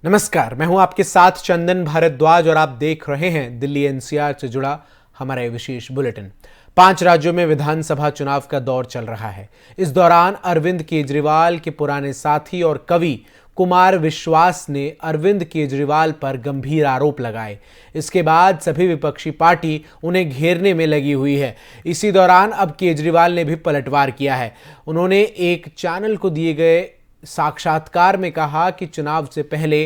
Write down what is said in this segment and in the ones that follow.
नमस्कार, मैं हूं आपके साथ चंदन भारद्वाज और आप देख रहे हैं दिल्ली एनसीआर से जुड़ा हमारा ये विशेष बुलेटिन। 5 राज्यों में विधानसभा चुनाव का दौर चल रहा है। इस दौरान अरविंद केजरीवाल के पुराने साथी और कवि कुमार विश्वास ने अरविंद केजरीवाल पर गंभीर आरोप लगाए। इसके बाद सभी विपक्षी पार्टी उन्हें घेरने में लगी हुई है। इसी दौरान अब केजरीवाल ने भी पलटवार किया है। उन्होंने एक चैनल को दिए गए साक्षात्कार में कहा कि चुनाव से पहले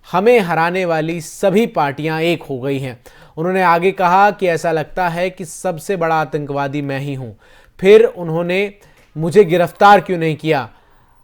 हमें हराने वाली सभी पार्टियां एक हो गई हैं। उन्होंने आगे कहा कि ऐसा लगता है कि सबसे बड़ा आतंकवादी मैं ही हूं। फिर उन्होंने मुझे गिरफ्तार क्यों नहीं किया।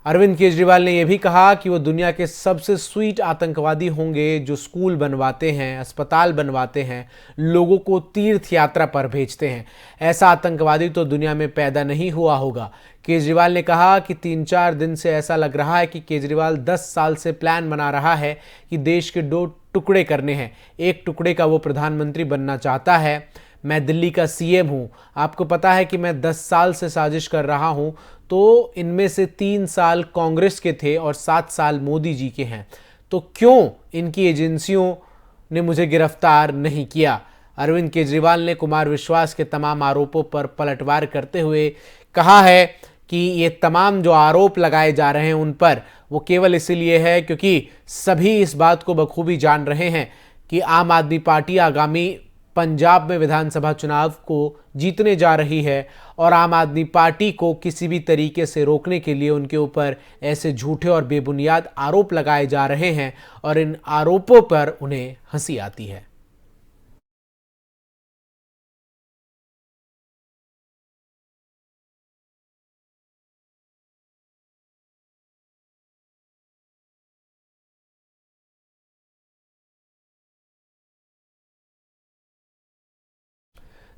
अरविंद केजरीवाल ने यह भी कहा कि वो दुनिया के सबसे स्वीट आतंकवादी होंगे जो स्कूल बनवाते हैं, अस्पताल बनवाते हैं, लोगों को तीर्थ यात्रा पर भेजते हैं। ऐसा आतंकवादी तो दुनिया में पैदा नहीं हुआ होगा। केजरीवाल ने कहा कि 3-4 दिन से ऐसा लग रहा है कि केजरीवाल 10 साल से प्लान बना रहा है कि देश के 2 टुकड़े करने हैं। एक टुकड़े का वो प्रधानमंत्री बनना चाहता है। मैं दिल्ली का सीएम हूं, आपको पता है कि मैं 10 साल से साजिश कर रहा हूं, तो इनमें से 3 साल कांग्रेस के थे और 7 साल मोदी जी के हैं, तो क्यों इनकी एजेंसियों ने मुझे गिरफ्तार नहीं किया। अरविंद केजरीवाल ने कुमार विश्वास के तमाम आरोपों पर पलटवार करते हुए कहा है कि ये तमाम जो आरोप लगाए जा रहे हैं उन पर वो केवल इसीलिए है क्योंकि सभी इस बात को बखूबी जान रहे हैं कि आम आदमी पार्टी आगामी पंजाब में विधानसभा चुनाव को जीतने जा रही है और आम आदमी पार्टी को किसी भी तरीके से रोकने के लिए उनके ऊपर ऐसे झूठे और बेबुनियाद आरोप लगाए जा रहे हैं और इन आरोपों पर उन्हें हंसी आती है।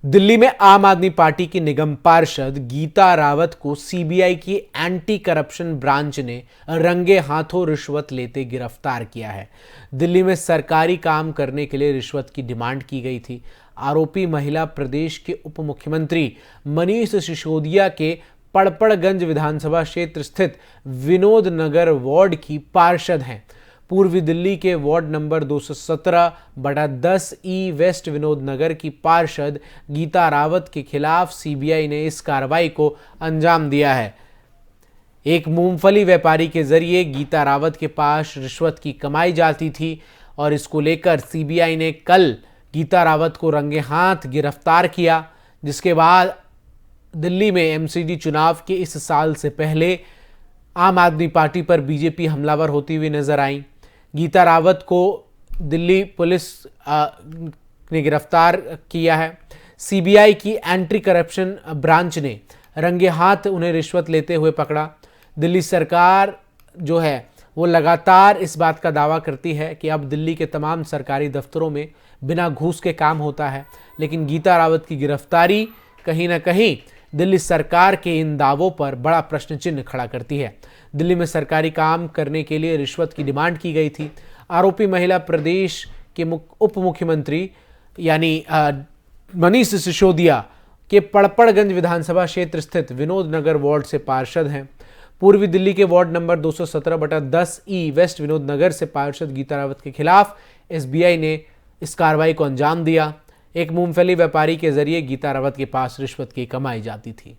दिल्ली में आम आदमी पार्टी की निगम पार्षद गीता रावत को सीबीआई की एंटी करप्शन ब्रांच ने रंगे हाथों रिश्वत लेते गिरफ्तार किया है। दिल्ली में सरकारी काम करने के लिए रिश्वत की डिमांड की गई थी। आरोपी महिला प्रदेश के उप मुख्यमंत्री मनीष सिसोदिया के पड़पड़गंज विधानसभा क्षेत्र स्थित विनोद नगर वार्ड की पार्षद हैं। पूर्वी दिल्ली के वार्ड नंबर 217/10 ई वेस्ट विनोद नगर की पार्षद गीता रावत के खिलाफ सीबीआई ने इस कार्रवाई को अंजाम दिया है। एक मूंगफली व्यापारी के जरिए गीता रावत के पास रिश्वत की कमाई जाती थी और इसको लेकर सीबीआई ने कल गीता रावत को रंगे हाथ गिरफ्तार किया, जिसके बाद दिल्ली में एमसीडी चुनाव के इस साल से पहले आम आदमी पार्टी पर बीजेपी हमलावर होती हुई नजर आई। गीता रावत को दिल्ली पुलिस ने गिरफ्तार किया है। सीबीआई की एंटी करप्शन ब्रांच ने रंगे हाथ उन्हें रिश्वत लेते हुए पकड़ा। दिल्ली सरकार जो है वो लगातार इस बात का दावा करती है कि अब दिल्ली के तमाम सरकारी दफ्तरों में बिना घूस के काम होता है, लेकिन गीता रावत की गिरफ्तारी कहीं ना कहीं दिल्ली सरकार के इन दावों पर बड़ा प्रश्न चिन्ह खड़ा करती है। दिल्ली में सरकारी काम करने के लिए रिश्वत की डिमांड की गई थी। आरोपी महिला प्रदेश के उप मुख्यमंत्री यानी मनीष सिसोदिया के पड़पड़गंज विधानसभा क्षेत्र स्थित विनोद नगर वार्ड से पार्षद हैं। पूर्वी दिल्ली के वार्ड नंबर 217/10 ई वेस्ट विनोद नगर से पार्षद गीता रावत के खिलाफ एसबीआई ने इस कार्रवाई को अंजाम दिया। एक मूंगफली व्यापारी के जरिए गीता रावत के पास रिश्वत की कमाई जाती थी।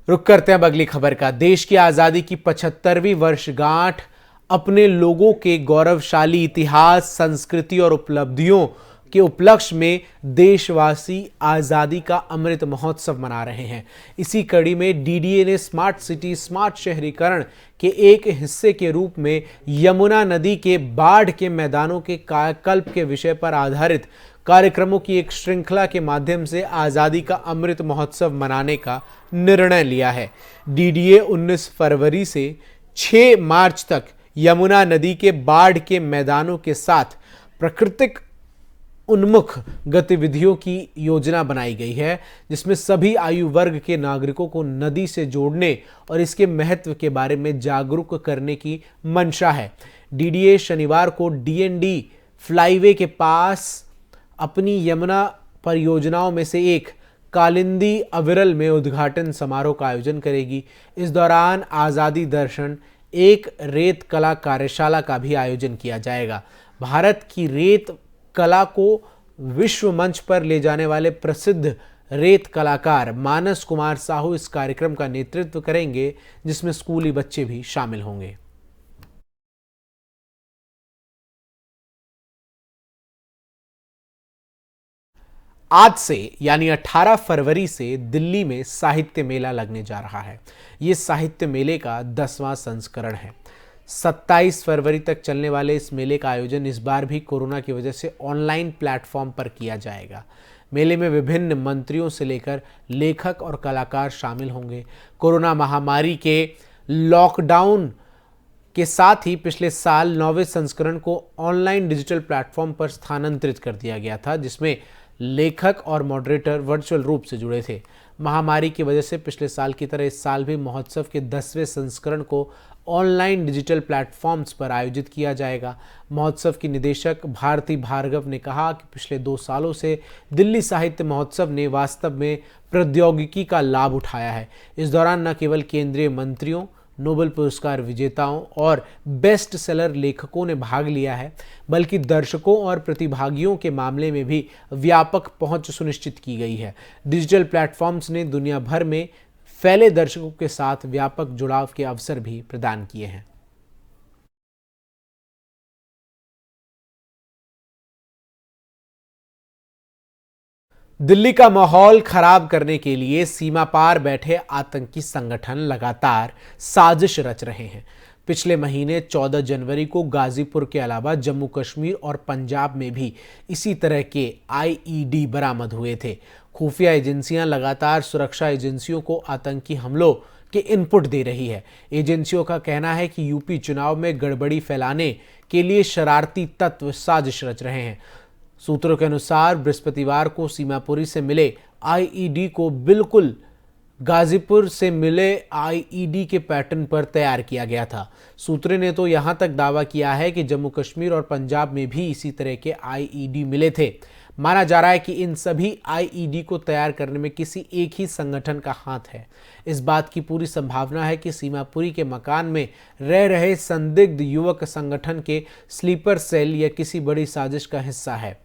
रुक करते हैं अब अगली खबर का। देश की आजादी की 75वीं वर्षगांठ अपने लोगों के गौरवशाली इतिहास, संस्कृति और उपलब्धियों के उपलक्ष्य में देशवासी आजादी का अमृत महोत्सव मना रहे हैं। इसी कड़ी में डीडीए ने स्मार्ट सिटी, स्मार्ट शहरीकरण के एक हिस्से के रूप में यमुना नदी के बाढ़ के मैदानों के कायाकल्प के विषय पर आधारित कार्यक्रमों की एक श्रृंखला के माध्यम से आजादी का अमृत महोत्सव मनाने का निर्णय लिया है। डीडीए 19 फरवरी से 6 मार्च तक यमुना नदी के बाढ़ के मैदानों के साथ प्राकृतिक उन्मुख गतिविधियों की योजना बनाई गई है, जिसमें सभी आयु वर्ग के नागरिकों को नदी से जोड़ने और इसके महत्व के बारे में जागरूक करने की मंशा है। डीडीए शनिवार को डीएनडी फ्लाईवे के पास अपनी यमुना परियोजनाओं में से एक कालिंदी अविरल में उद्घाटन समारोह का आयोजन करेगी। इस दौरान आज़ादी दर्शन एक रेत कला कार्यशाला का भी आयोजन किया जाएगा। भारत की रेत कला को विश्व मंच पर ले जाने वाले प्रसिद्ध रेत कलाकार मानस कुमार साहू इस कार्यक्रम का नेतृत्व करेंगे, जिसमें स्कूली बच्चे भी शामिल होंगे। आज से यानी 18 फरवरी से दिल्ली में साहित्य मेला लगने जा रहा है। ये साहित्य मेले का 10वां संस्करण है। 27 फरवरी तक चलने वाले इस मेले का आयोजन इस बार भी कोरोना की वजह से ऑनलाइन प्लेटफॉर्म पर किया जाएगा। मेले में विभिन्न मंत्रियों से लेकर लेखक और कलाकार शामिल होंगे। कोरोना महामारी के लॉकडाउन के साथ ही पिछले साल 9वें संस्करण को ऑनलाइन डिजिटल प्लेटफॉर्म पर स्थानांतरित कर दिया गया था, जिसमें लेखक और मॉडरेटर वर्चुअल रूप से जुड़े थे। महामारी की वजह से पिछले साल की तरह इस साल भी महोत्सव के 10वें संस्करण को ऑनलाइन डिजिटल प्लेटफॉर्म्स पर आयोजित किया जाएगा। महोत्सव की निदेशक भारती भार्गव ने कहा कि पिछले 2 सालों से दिल्ली साहित्य महोत्सव ने वास्तव में प्रौद्योगिकी का लाभ उठाया है। इस दौरान न केवल केंद्रीय मंत्रियों, नोबेल पुरस्कार विजेताओं और बेस्ट सेलर लेखकों ने भाग लिया है, बल्कि दर्शकों और प्रतिभागियों के मामले में भी व्यापक पहुंच सुनिश्चित की गई है। डिजिटल प्लेटफॉर्म्स ने दुनिया भर में फैले दर्शकों के साथ व्यापक जुड़ाव के अवसर भी प्रदान किए हैं। दिल्ली का माहौल खराब करने के लिए सीमा पार बैठे आतंकी संगठन लगातार साजिश रच रहे हैं। पिछले महीने 14 जनवरी को गाजीपुर के अलावा जम्मू कश्मीर और पंजाब में भी इसी तरह के आईईडी बरामद हुए थे। खुफिया एजेंसियां लगातार सुरक्षा एजेंसियों को आतंकी हमलों के इनपुट दे रही है। एजेंसियों का कहना है कि यूपी चुनाव में गड़बड़ी फैलाने के लिए शरारती तत्व साजिश रच रहे हैं। सूत्रों के अनुसार बृहस्पतिवार को सीमापुरी से मिले आईईडी को बिल्कुल गाजीपुर से मिले आईईडी के पैटर्न पर तैयार किया गया था। सूत्रों ने तो यहां तक दावा किया है कि जम्मू कश्मीर और पंजाब में भी इसी तरह के आईईडी मिले थे। माना जा रहा है कि इन सभी आईईडी को तैयार करने में किसी एक ही संगठन का हाथ है। इस बात की पूरी संभावना है कि सीमापुरी के मकान में रह रहे संदिग्ध युवक संगठन के स्लीपर सेल या किसी बड़ी साजिश का हिस्सा है।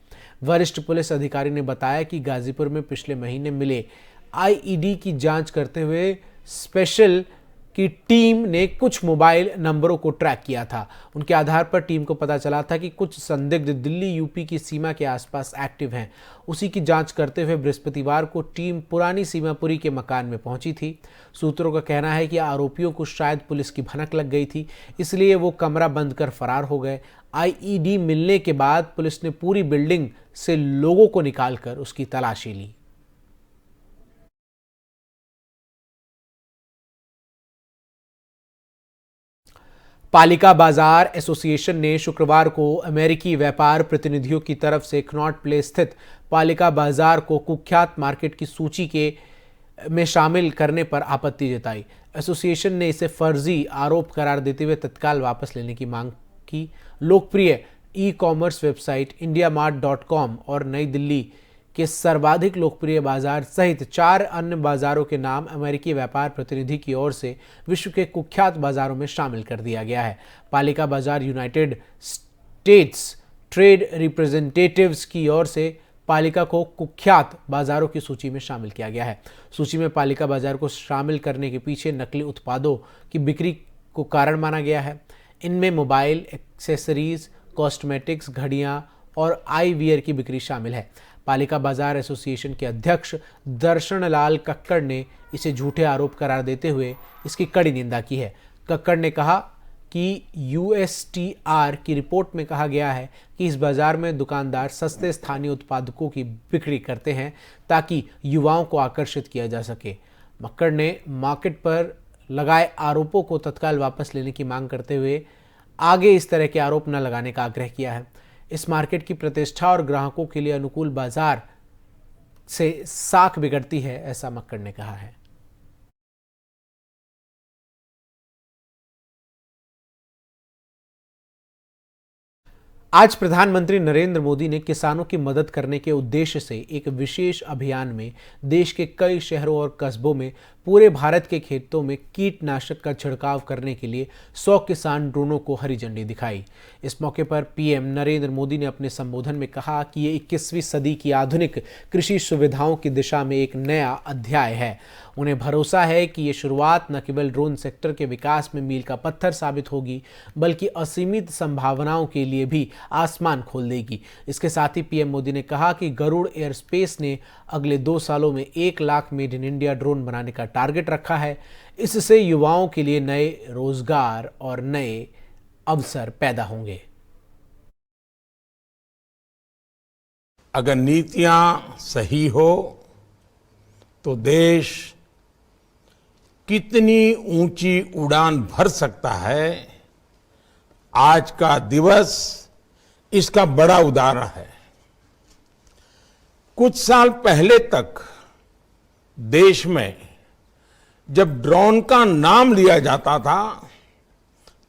वरिष्ठ पुलिस अधिकारी ने बताया कि गाजीपुर में पिछले महीने मिले आईईडी की जांच करते हुए स्पेशल की टीम ने कुछ मोबाइल नंबरों को ट्रैक किया था। उनके आधार पर टीम को पता चला था कि कुछ संदिग्ध दिल्ली यूपी की सीमा के आसपास एक्टिव हैं। उसी की जांच करते हुए बृहस्पतिवार को टीम पुरानी सीमापुरी के मकान में पहुंची थी। सूत्रों का कहना है कि आरोपियों को शायद पुलिस की भनक लग गई थी, इसलिए वो कमरा बंद कर फरार हो गए। आईईडी मिलने के बाद पुलिस ने पूरी बिल्डिंग से लोगों को निकालकर उसकी तलाशी ली। पालिका बाजार एसोसिएशन ने शुक्रवार को अमेरिकी व्यापार प्रतिनिधियों की तरफ से कनॉट प्लेस स्थित पालिका बाजार को कुख्यात मार्केट की सूची के में शामिल करने पर आपत्ति जताई। एसोसिएशन ने इसे फर्जी आरोप करार देते हुए तत्काल वापस लेने की मांग की। लोकप्रिय ई कॉमर्स वेबसाइट indiamart.com और नई दिल्ली के सर्वाधिक लोकप्रिय बाजार सहित 4 अन्य बाजारों के नाम अमेरिकी व्यापार प्रतिनिधि की ओर से विश्व के कुख्यात बाजारों में शामिल कर दिया गया है। पालिका बाजार यूनाइटेड स्टेट्स ट्रेड रिप्रेजेंटेटिव्स की ओर से पालिका को कुख्यात बाजारों की सूची में शामिल किया गया है। सूची में पालिका बाजार को शामिल करने के पीछे नकली उत्पादों की बिक्री को कारण माना गया है। इनमें मोबाइल, एक्सेसरीज, कॉस्मेटिक्स, घड़ियां और आई वियर की बिक्री शामिल है। पालिका बाजार एसोसिएशन के अध्यक्ष दर्शन लाल कक्कड़ ने इसे झूठे आरोप करार देते हुए इसकी कड़ी निंदा की है। कक्कड़ ने कहा कि यूएसटीआर की रिपोर्ट में कहा गया है कि इस बाजार में दुकानदार सस्ते स्थानीय उत्पादकों की बिक्री करते हैं ताकि युवाओं को आकर्षित किया जा सके। मक्कड़ ने मार्केट पर लगाए आरोपों को तत्काल वापस लेने की मांग करते हुए आगे इस तरह के आरोप न लगाने का आग्रह किया है। इस मार्केट की प्रतिष्ठा और ग्राहकों के लिए अनुकूल बाजार से साख बिगड़ती है, ऐसा मक्कड़ ने कहा है। आज प्रधानमंत्री नरेंद्र मोदी ने किसानों की मदद करने के उद्देश्य से एक विशेष अभियान में देश के कई शहरों और कस्बों में पूरे भारत के खेतों में कीटनाशक का छिड़काव करने के लिए 100 किसान ड्रोनों को हरी झंडी दिखाई। इस मौके पर पीएम नरेंद्र मोदी ने अपने संबोधन में कहा कि ये 21वीं सदी की आधुनिक कृषि सुविधाओं की दिशा में एक नया अध्याय है। उन्हें भरोसा है कि ये शुरुआत न केवल ड्रोन सेक्टर के विकास में मील का पत्थर साबित होगी, बल्कि असीमित संभावनाओं के लिए भी आसमान खोल देगी। इसके साथ ही पीएम मोदी ने कहा कि गरुड़ एयरस्पेस ने अगले 2 सालों में 1 lakh made in India drone बनाने का टारगेट रखा है। इससे युवाओं के लिए नए रोजगार और नए अवसर पैदा होंगे। अगर नीतियां सही हो तो देश कितनी ऊंची उड़ान भर सकता है, आज का दिवस इसका बड़ा उदाहरण है। कुछ साल पहले तक देश में जब ड्रोन का नाम लिया जाता था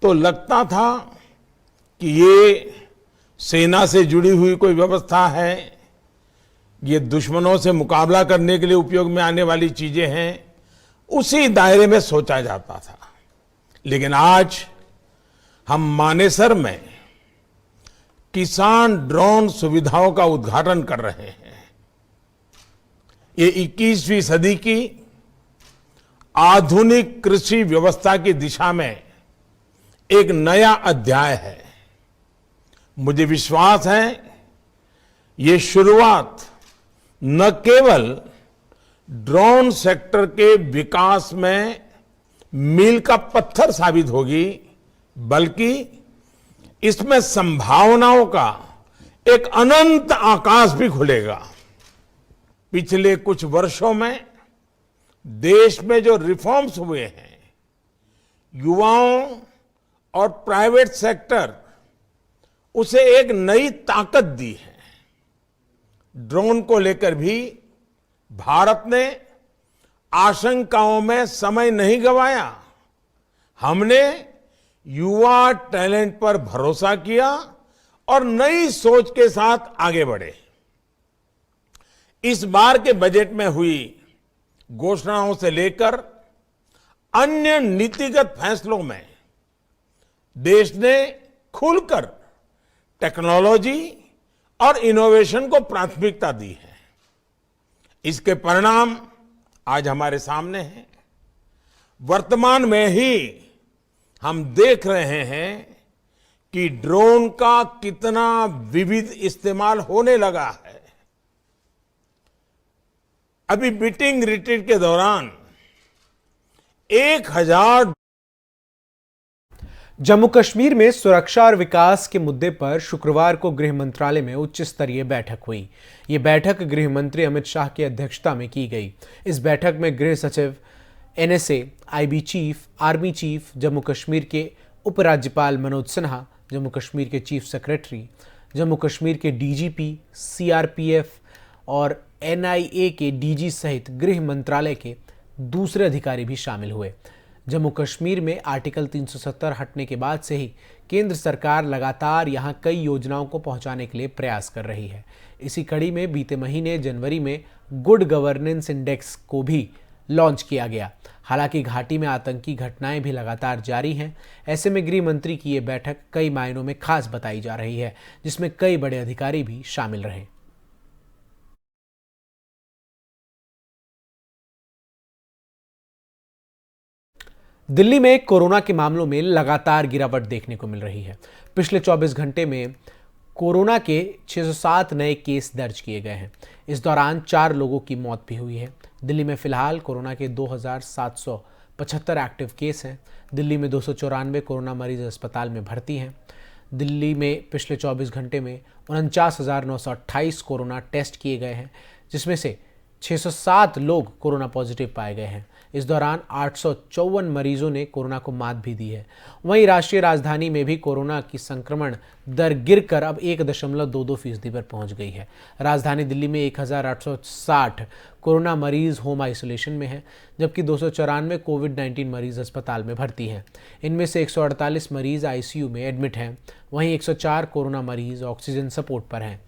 तो लगता था कि ये सेना से जुड़ी हुई कोई व्यवस्था है, ये दुश्मनों से मुकाबला करने के लिए उपयोग में आने वाली चीजें हैं, उसी दायरे में सोचा जाता था। लेकिन आज हम मानेसर में किसान ड्रोन सुविधाओं का उद्घाटन कर रहे हैं। ये 21वीं सदी की आधुनिक कृषि व्यवस्था की दिशा में एक नया अध्याय है। मुझे विश्वास है ये शुरुआत न केवल ड्रोन सेक्टर के विकास में मील का पत्थर साबित होगी, बल्कि इसमें संभावनाओं का एक अनंत आकाश भी खुलेगा। पिछले कुछ वर्षों में देश में जो रिफॉर्म्स हुए हैं, युवाओं और प्राइवेट सेक्टर उसे एक नई ताकत दी है। ड्रोन को लेकर भी भारत ने आशंकाओं में समय नहीं गंवाया। हमने युवा टैलेंट पर भरोसा किया और नई सोच के साथ आगे बढ़े। इस बार के बजट में हुई घोषणाओं से लेकर अन्य नीतिगत फैसलों में देश ने खुलकर टेक्नोलॉजी और इनोवेशन को प्राथमिकता दी है। इसके परिणाम आज हमारे सामने हैं। वर्तमान में ही हम देख रहे हैं कि ड्रोन का कितना विविध इस्तेमाल होने लगा है। अभी मीटिंग रिट्रीट के दौरान 1000 जम्मू कश्मीर में सुरक्षा और विकास के मुद्दे पर शुक्रवार को गृह मंत्रालय में उच्च स्तरीय बैठक हुई। ये बैठक गृह मंत्री अमित शाह की अध्यक्षता में की गई। इस बैठक में गृह सचिव, NSA, IB chief, army chief, Jammu Kashmir के उपराज्यपाल मनोज सिन्हा, जम्मू कश्मीर के चीफ सेक्रेटरी, जम्मू कश्मीर के डीजीपी, सीआरपीएफ और एनआईए के डीजी सहित गृह मंत्रालय के दूसरे अधिकारी भी शामिल हुए। जम्मू कश्मीर में आर्टिकल 370 हटने के बाद से ही केंद्र सरकार लगातार यहां कई योजनाओं को पहुंचाने के लिए प्रयास कर रही है। इसी कड़ी में बीते महीने जनवरी में गुड गवर्नेंस इंडेक्स को भी लॉन्च किया गया। हालांकि घाटी में आतंकी घटनाएं भी लगातार जारी हैं। ऐसे में गृह मंत्री की ये बैठक कई मायनों में खास बताई जा रही है, जिसमें कई बड़े अधिकारी भी शामिल रहे। दिल्ली में कोरोना के मामलों में लगातार गिरावट देखने को मिल रही है। पिछले 24 घंटे में कोरोना के 607 नए केस दर्ज किए गए हैं। इस दौरान 4 लोगों की मौत भी हुई है। दिल्ली में फिलहाल कोरोना के 2775 एक्टिव केस हैं। दिल्ली में 294 कोरोना मरीज अस्पताल में भर्ती हैं। दिल्ली में पिछले 24 घंटे में 49,928 कोरोना टेस्ट किए गए हैं, जिसमें से 607 लोग कोरोना पॉजिटिव पाए गए हैं। इस दौरान 854 मरीजों ने कोरोना को मात भी दी है। वहीं राष्ट्रीय राजधानी में भी कोरोना की संक्रमण दर गिरकर अब 1.22% पर पहुंच गई है। राजधानी दिल्ली में 1860 कोरोना मरीज होम आइसोलेशन में हैं, जबकि 294 कोविड-19 मरीज अस्पताल में भर्ती हैं। इनमें से 148 मरीज आईसीयू में एडमिट हैं। वहीं 104 कोरोना मरीज ऑक्सीजन सपोर्ट पर हैं।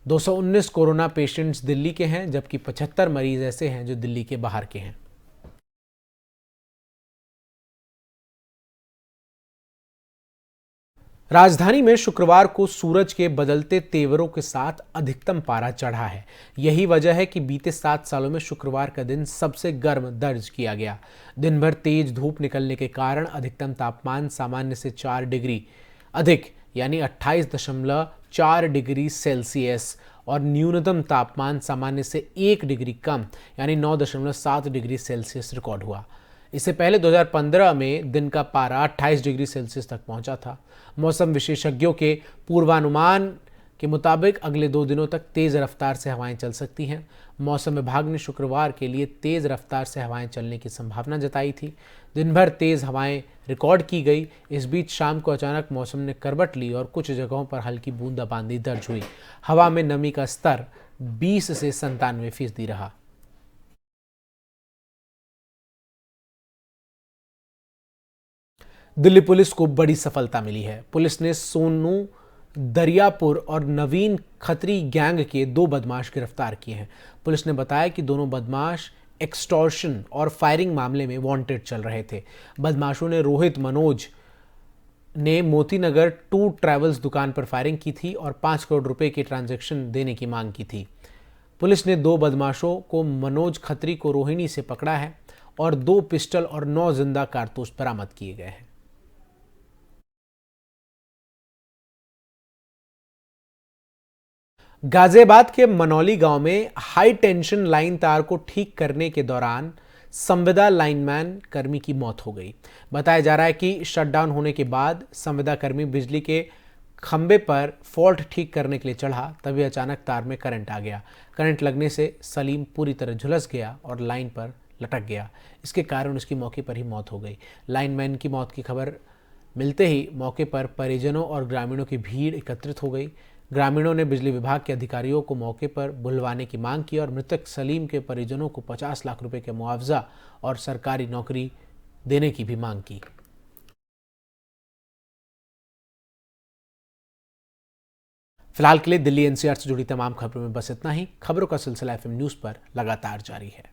219 कोरोना पेशेंट्स दिल्ली के हैं, जबकि 75 मरीज ऐसे हैं जो दिल्ली के बाहर के हैं। राजधानी में शुक्रवार को सूरज के बदलते तेवरों के साथ अधिकतम पारा चढ़ा है। यही वजह है कि बीते 7 सालों में शुक्रवार का दिन सबसे गर्म दर्ज किया गया। दिन भर तेज धूप निकलने के कारण अधिकतम तापमान सामान्य से 4 डिग्री अधिक यानी 28.4 डिग्री सेल्सियस और न्यूनतम तापमान सामान्य से 1 डिग्री कम यानी 9.7 डिग्री सेल्सियस रिकॉर्ड हुआ। इससे पहले 2015 में दिन का पारा 28 डिग्री सेल्सियस तक पहुंचा था। मौसम विशेषज्ञों के पूर्वानुमान के मुताबिक अगले 2 दिनों तक तेज रफ्तार से हवाएं चल सकती हैं। मौसम विभाग ने शुक्रवार के लिए तेज रफ्तार से हवाएं चलने की संभावना जताई थी। दिन भर तेज हवाएं रिकॉर्ड की गई। इस बीच शाम को अचानक मौसम ने करवट ली और कुछ जगहों पर हल्की बूंदाबांदी दर्ज हुई। हवा में नमी का स्तर 20 से 97% रहा। दिल्ली पुलिस को बड़ी सफलता मिली है। पुलिस ने सोनू दरियापुर और नवीन खत्री गैंग के 2 बदमाश गिरफ्तार किए हैं। पुलिस ने बताया कि दोनों बदमाश एक्सटॉर्शन और फायरिंग मामले में वांटेड चल रहे थे। बदमाशों ने रोहित मनोज ने मोतीनगर टूर ट्रैवल्स दुकान पर फायरिंग की थी और 5 करोड़ रुपए की ट्रांजैक्शन देने की मांग की थी। पुलिस ने 2 बदमाशों को मनोज खत्री को रोहिणी से पकड़ा है और 2 पिस्टल और 9 जिंदा कारतूस बरामद किए गए हैं। गाजियाबाद के मनौली गांव में हाई टेंशन लाइन तार को ठीक करने के दौरान संविदा लाइनमैन कर्मी की मौत हो गई। बताया जा रहा है कि शटडाउन होने के बाद संविदा कर्मी बिजली के खंबे पर फॉल्ट ठीक करने के लिए चढ़ा, तभी अचानक तार में करंट आ गया। करंट लगने से सलीम पूरी तरह झुलस गया और लाइन पर लटक गया। इसके कारण उसकी मौके पर ही मौत हो गई। लाइनमैन की मौत की खबर मिलते ही मौके पर परिजनों और ग्रामीणों की भीड़ एकत्रित हो गई। ग्रामीणों ने बिजली विभाग के अधिकारियों को मौके पर बुलवाने की मांग की और मृतक सलीम के परिजनों को 50 लाख रुपए के मुआवजा और सरकारी नौकरी देने की भी मांग की। फिलहाल के लिए दिल्ली एनसीआर से जुड़ी तमाम खबरों में बस इतना ही। खबरों का सिलसिला एफएम न्यूज पर लगातार जारी है।